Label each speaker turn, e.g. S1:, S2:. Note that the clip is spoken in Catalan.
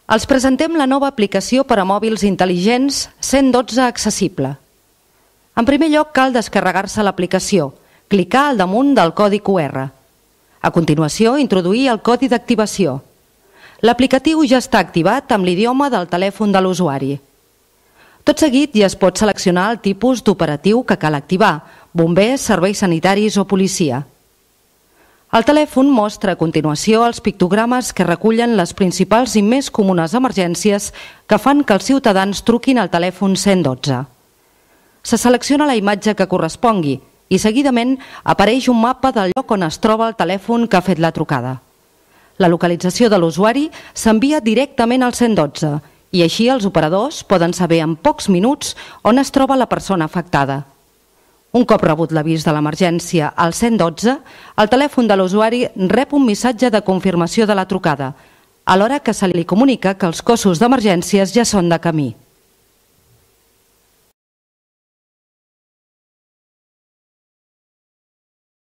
S1: Els presentem la nova aplicació per a mòbils intel·ligents 112 accessible. En primer lloc, cal descarregar-se l'aplicació, clicar al damunt del codi QR. A continuació, introduir el codi d'activació. L'aplicatiu ja està activat amb l'idioma del telèfon de l'usuari. Tot seguit ja es pot seleccionar el tipus d'operatiu que cal activar, bombers, serveis sanitaris o policia. El telèfon mostra a continuació els pictogrames que recullen les principals i més comunes emergències que fan que els ciutadans truquin al telèfon 112. Se selecciona la imatge que correspongui i seguidament apareix un mapa del lloc on es troba el telèfon que ha fet la trucada. La localització de l'usuari s'envia directament al 112 i així els operadors poden saber en pocs minuts on es troba la persona afectada. Un cop rebut l'avís de l'emergència al 112, el telèfon de l'usuari rep un missatge de confirmació de la trucada, alhora que se li comunica que els cossos d'emergències ja són de camí.